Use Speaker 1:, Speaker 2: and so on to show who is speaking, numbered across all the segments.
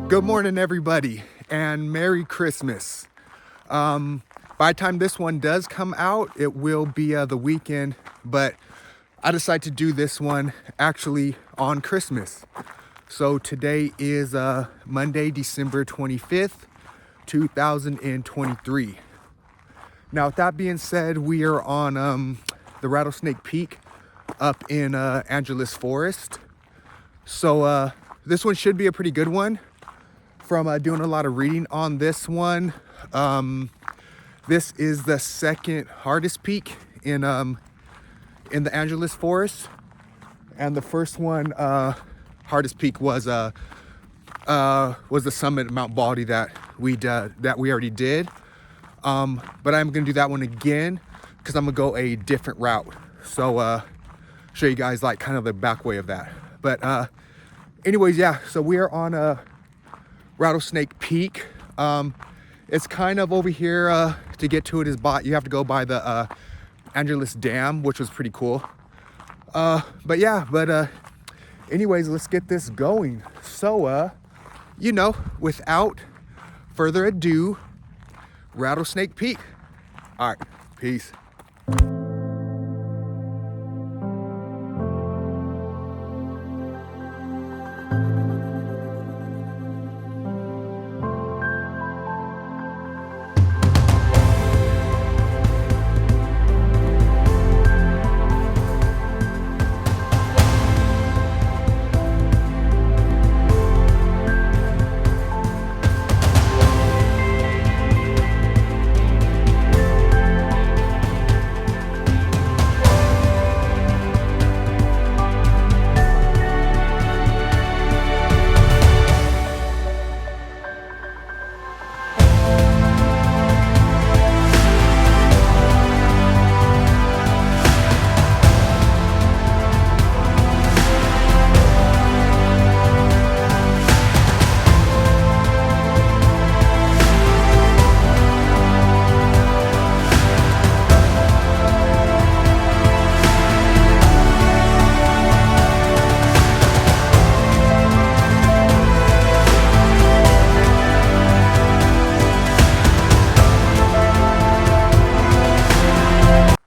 Speaker 1: Good morning, everybody, and Merry Christmas. By the time this one does come out, it will be the weekend, but I decided to do this one actually on Christmas. So today is Monday, December 25th, 2023. Now, with that being said, we are on the Rattlesnake Peak up in Angeles Forest. So this one should be a pretty good one. From doing a lot of reading on this one, this is the second hardest peak in the Angeles Forest, and the first one, hardest peak was the summit of Mount Baldy that we already did. But I'm gonna do that one again because I'm gonna go a different route. So show you guys like kind of the back way of that. But anyways, yeah. So we are on Rattlesnake Peak. It's kind of over here. To get to it is you have to go by the Angeles Dam, which was pretty cool. But yeah, anyways, let's get this going. So without further ado, Rattlesnake Peak. All right, peace.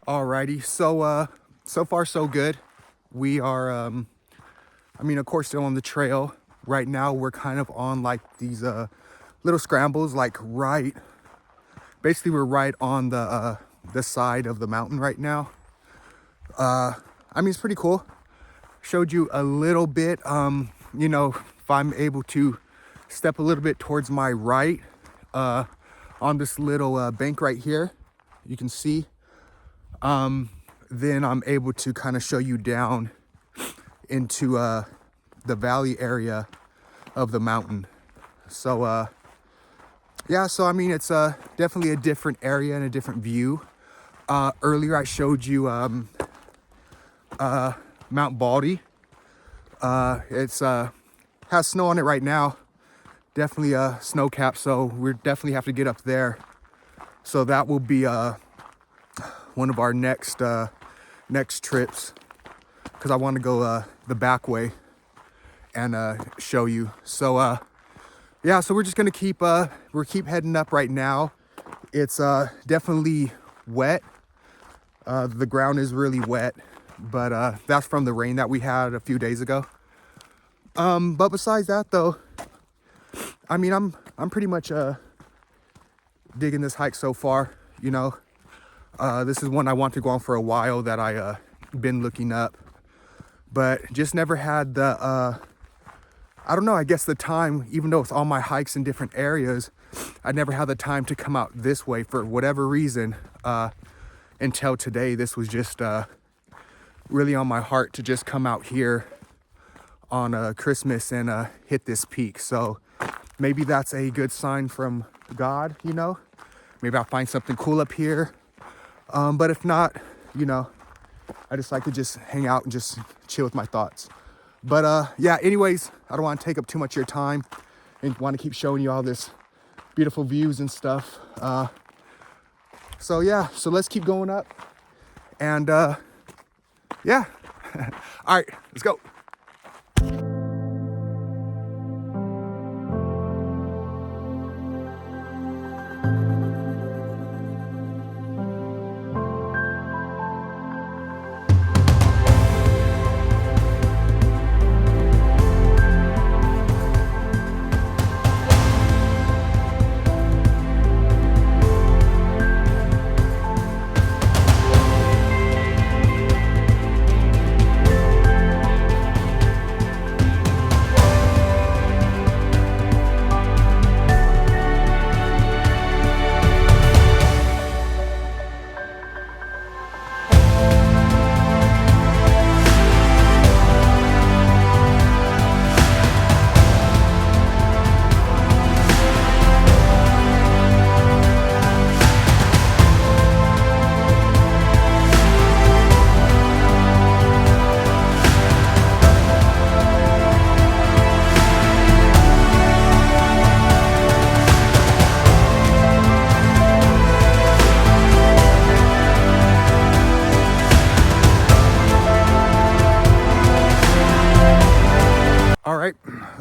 Speaker 1: Alrighty, so far so good. We are, of course, still on the trail. Right now, we're kind of on like these little scrambles, like basically we're right on the side of the mountain right now. It's pretty cool. Showed you a little bit, if I'm able to step a little bit towards my right, on this little bank right here, you can see. Then I'm able to kind of show you down into the valley area of the mountain. So it's definitely a different area and a different view. Earlier I showed you Mount Baldy. It's has snow on it right now, definitely a snow cap, so we definitely have to get up there. So that will be one of our next trips, because I want to go the back way and show you. So so we're just gonna keep heading up right now. It's definitely wet. The ground is really wet, but that's from the rain that we had a few days ago. But besides that though, I'm pretty much digging this hike so far. This is one I want to go on for a while that I been looking up, but just never had the I guess the time. Even though it's all my hikes in different areas, I never had the time to come out this way for whatever reason. Until today, this was just really on my heart to just come out here on Christmas and hit this peak. So maybe that's a good sign from God. Maybe I'll find something cool up here. But if not, I just like to just hang out and just chill with my thoughts. But anyways, I don't want to take up too much of your time and want to keep showing you all this beautiful views and stuff. So let's keep going up. And all right, let's go.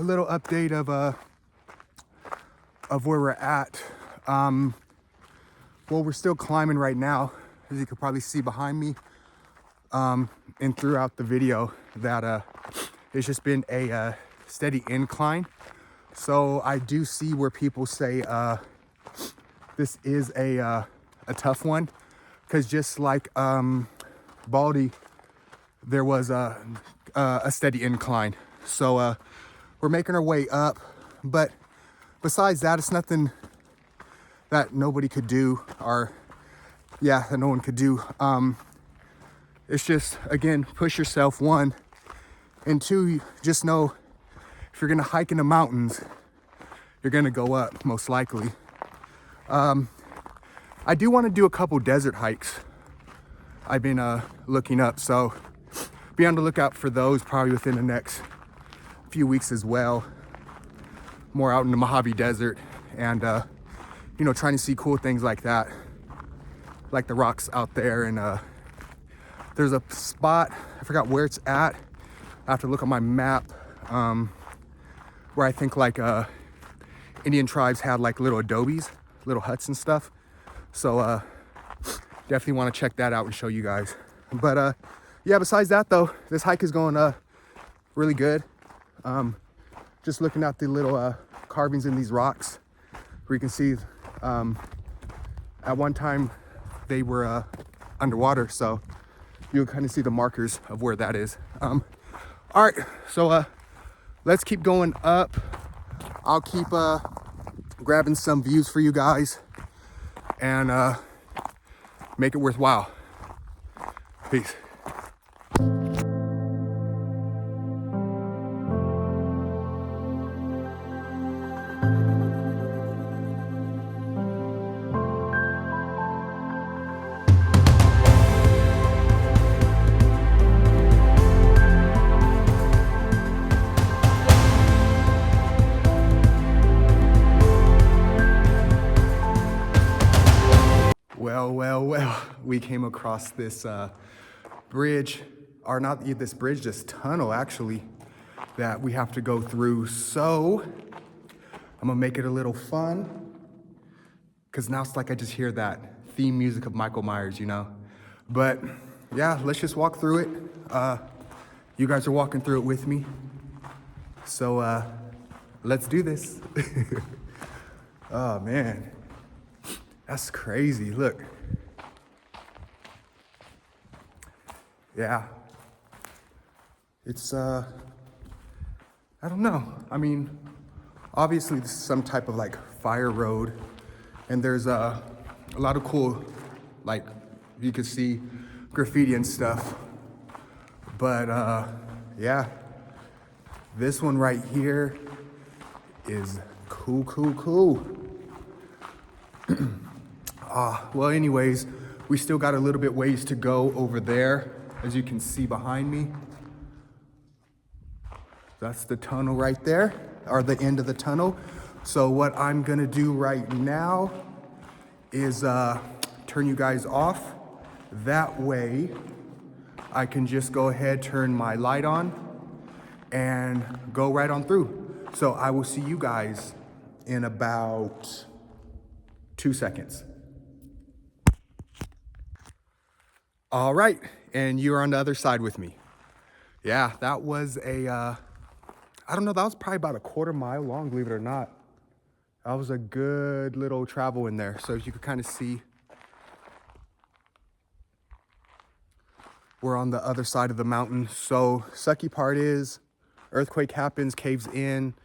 Speaker 1: little update of where we're at. Well, we're still climbing right now, as you can probably see behind me, and throughout the video that it's just been a steady incline. So I do see where people say this is a tough one, because just like Baldy, there was a steady incline. So we're making our way up, but besides that, it's nothing that nobody could do, or that no one could do. It's just, again, push yourself, one, and two, just know if you're gonna hike in the mountains, you're gonna go up, most likely. I do want to do a couple desert hikes I've been looking up, so be on the lookout for those probably within the next few weeks as well. More out in the Mojave Desert, and trying to see cool things like that, like the rocks out there. And there's a spot, I forgot where it's at, I have to look at my map, where I think like Indian tribes had like little adobes, little huts and stuff. So definitely want to check that out and show you guys. But besides that though, this hike is going really good. Just looking at the little carvings in these rocks, where you can see at one time they were underwater, so you'll kind of see the markers of where that is. All right, so let's keep going up. I'll keep grabbing some views for you guys and make it worthwhile. Peace. Well, we came across this bridge, or not this bridge, this tunnel actually, that we have to go through. So I'm gonna make it a little fun, because now it's like I just hear that theme music of Michael Myers, But yeah, let's just walk through it. You guys are walking through it with me. So let's do this. Oh man. That's crazy, look. Yeah. It's, I don't know. I mean, obviously this is some type of like fire road, and there's a lot of cool, like, you can see graffiti and stuff. But yeah, this one right here is cool. Well, anyways, we still got a little bit ways to go over there, as you can see behind me. That's the tunnel right there, or the end of the tunnel. So what I'm gonna do right now is turn you guys off. That way, I can just go ahead, turn my light on, and go right on through. So I will see you guys in about 2 seconds. All right, and you're on the other side with me. Yeah, that was I don't know, that was probably about a quarter mile long, believe it or not. That was a good little travel in there. So as you can kind of see, we're on the other side of the mountain. So sucky part is, earthquake happens, caves in.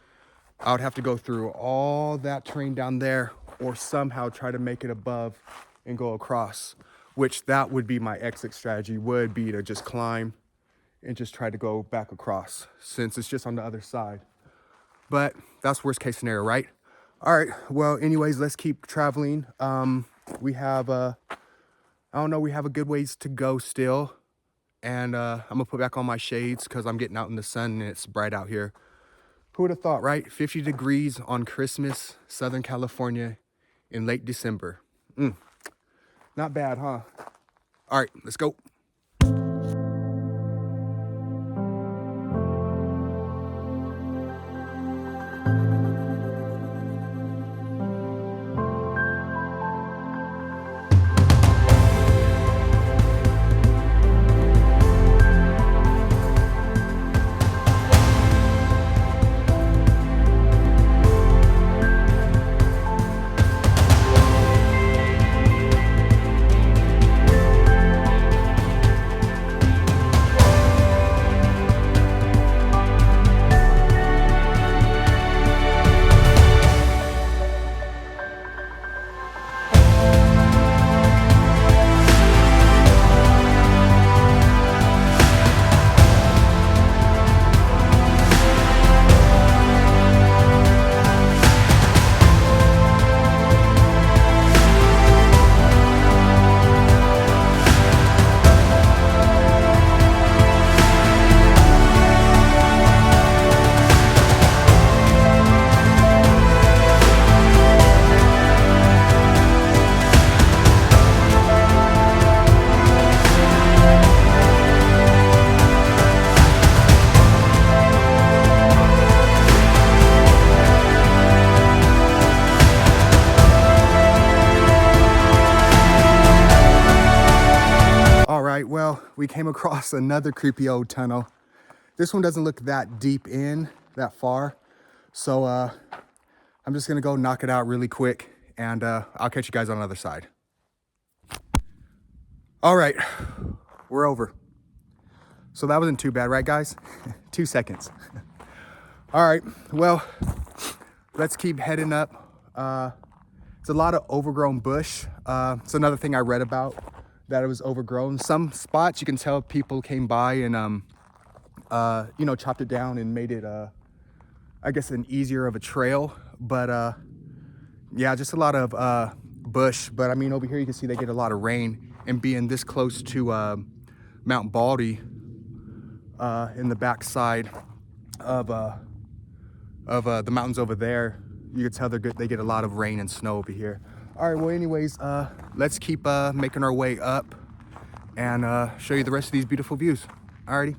Speaker 1: I would have to go through all that terrain down there, or somehow try to make it above and go across, which that would be my exit strategy, would be to just climb and just try to go back across, since it's just on the other side. But that's worst case scenario, right? All right, well, anyways, let's keep traveling. We have, I don't know, we have a good ways to go still. And I'm gonna put back on my shades because I'm getting out in the sun and it's bright out here. Who would have thought, right? 50 degrees on Christmas, Southern California in late December. Not bad, huh? All right, let's go. we came across another creepy old tunnel. This one doesn't look that deep in, that far. So I'm just gonna go knock it out really quick, and I'll catch you guys on the other side. All right, we're over. So that wasn't too bad, right guys? 2 seconds. All right, well, let's keep heading up. It's a lot of overgrown bush. It's another thing I read about, that it was overgrown. Some spots you can tell people came by and you know, chopped it down and made it I guess an easier of a trail. But yeah, just a lot of bush. But I mean, over here you can see they get a lot of rain, and being this close to Mount Baldy in the backside of the mountains over there, you can tell they get a lot of rain and snow over here. All right, well anyways, let's keep making our way up and show you the rest of these beautiful views. Alrighty.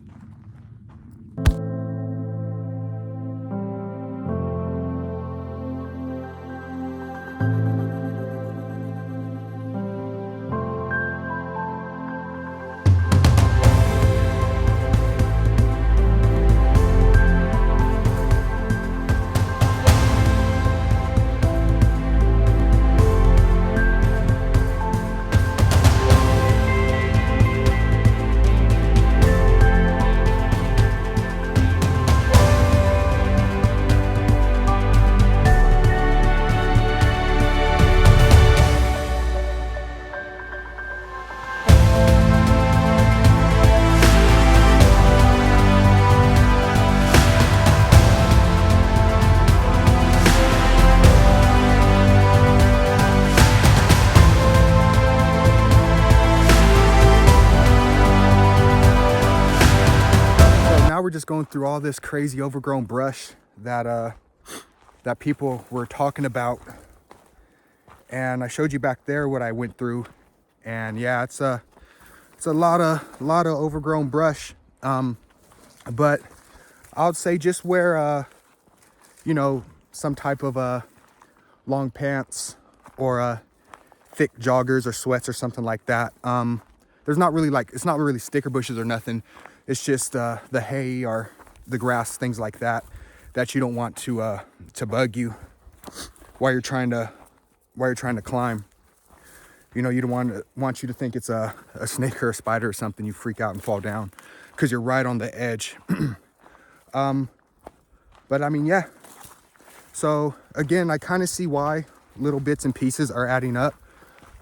Speaker 1: We're just going through all this crazy overgrown brush that that people were talking about, and I showed you back there what I went through, and yeah, it's a lot of overgrown brush, but I would say just wear you know, some type of long pants or thick joggers or sweats or something like that. There's not really it's not really sticker bushes or nothing. It's just the hay or the grass, things like that, that you don't want to bug you while you're trying to climb. You know, you don't want you to think it's a snake or a spider or something. You freak out and fall down because you're right on the edge. But I mean, yeah. So again, I kind of see why little bits and pieces are adding up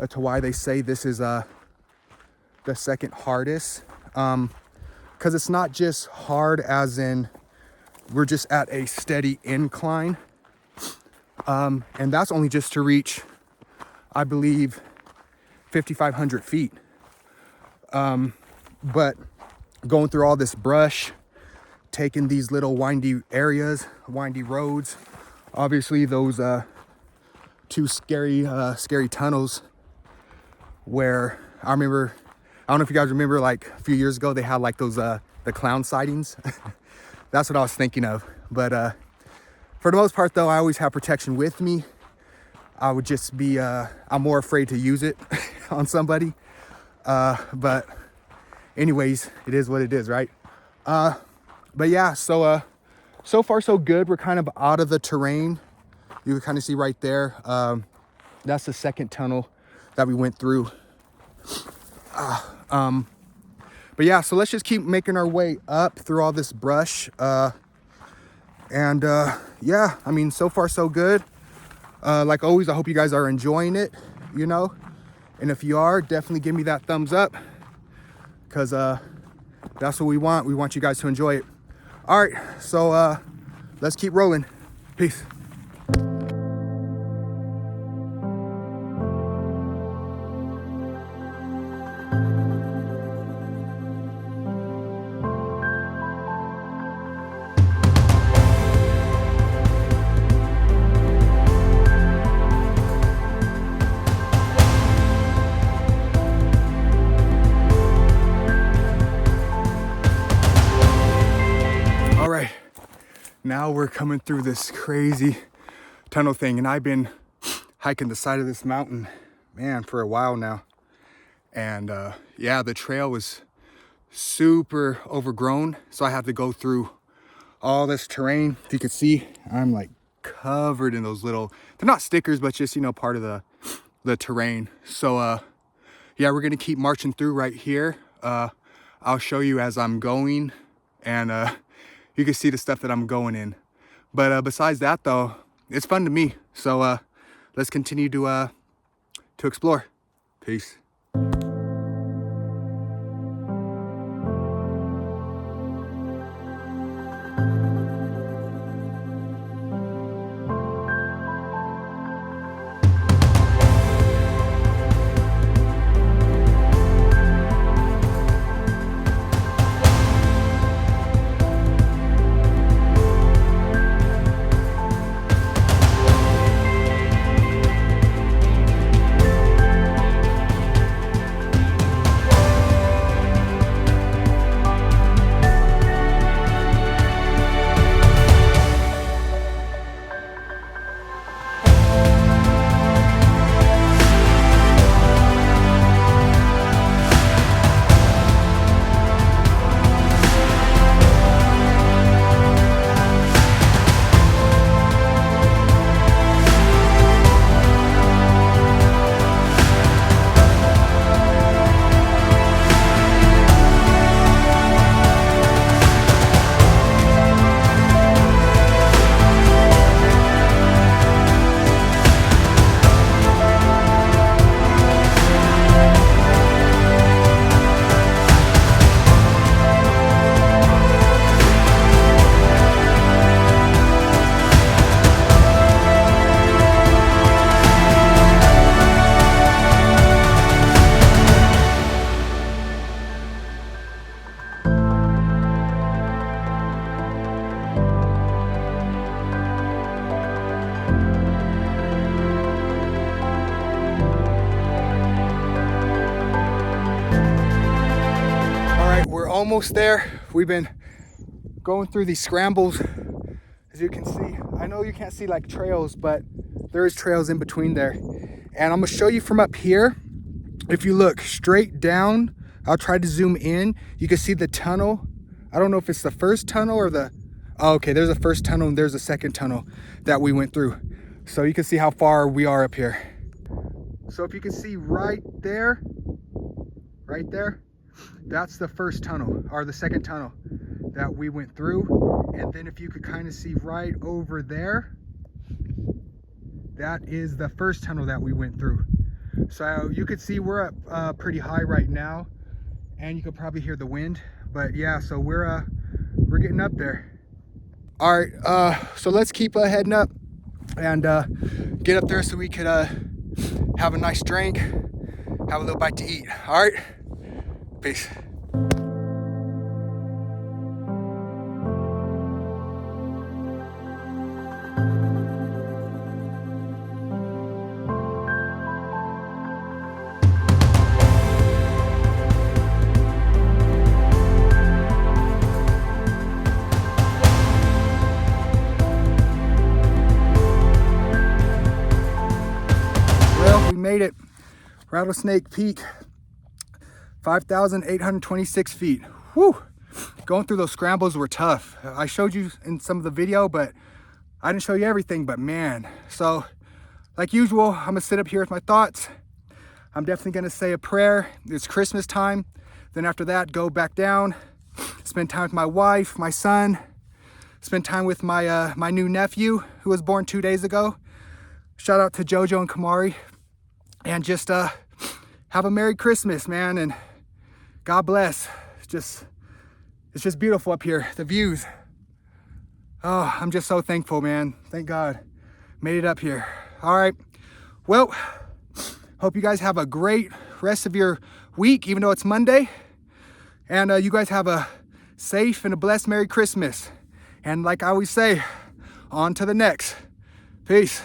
Speaker 1: to why they say this is the second hardest. Because it's not just hard as in we're just at a steady incline. And that's only just to reach, I believe, 5,500 feet. But going through all this brush, taking these little windy areas, windy roads, obviously those two scary tunnels where I don't know if you guys remember, like a few years ago, they had like those, the clown sightings. That's what I was thinking of. But for the most part though, I always have protection with me. I would just be, I'm more afraid to use it on somebody. But anyways, it is what it is, right? But yeah, so far so good. We're kind of out of the terrain. You can kind of see right there. That's the second tunnel that we went through. But yeah, so let's just keep making our way up through all this brush. Yeah, I mean, so far so good. Like always, I hope you guys are enjoying it, you know, and if you are, definitely give me that thumbs up, because that's what we want. We want you guys to enjoy it. All right, so let's keep rolling. Peace. Now we're coming through this crazy tunnel thing, and I've been hiking the side of this mountain, man, for a while now. And yeah, the trail was super overgrown. So I have to go through all this terrain. If you can see, I'm like covered in those little, they're not stickers, but just, you know, part of the terrain. So yeah, we're gonna keep marching through right here. I'll show you as I'm going, and you can see the stuff that I'm going in. But besides that though, it's fun to me. So let's continue to explore. Peace. Almost there. We've been going through these scrambles, as you can see. I know you can't see like trails, but there is trails in between there. And I'm gonna show you from up here. If you look straight down, I'll try to zoom in. You can see the tunnel. I don't know if it's the first tunnel or the, oh, okay, there's a first tunnel and there's a second tunnel that we went through. So you can see how far we are up here. So if you can see right there, that's the first tunnel, or the second tunnel that we went through. And then if you could kind of see right over there, that is the first tunnel that we went through. So you could see we're up pretty high right now, and you could probably hear the wind. But yeah, so we're getting up there. All right, so let's keep heading up and get up there so we could have a nice drink, have a little bite to eat. All right, peace. Well, we made it. Rattlesnake Peak, 5,826 feet. Whew. Going through those scrambles were tough. I showed you in some of the video, but I didn't show you everything, but man. So like usual, I'm gonna sit up here with my thoughts. I'm definitely gonna say a prayer. It's Christmas time. Then after that, go back down, spend time with my wife, my son, spend time with my my new nephew who was born 2 days ago. Shout out to Jojo and Kamari. And just have a Merry Christmas, man, and God bless. It's just beautiful up here, the views. Oh, I'm just so thankful, man. Thank God. Made it up here. All right. Well, hope you guys have a great rest of your week, even though it's Monday. And you guys have a safe and a blessed Merry Christmas. And like I always say, on to the next. Peace.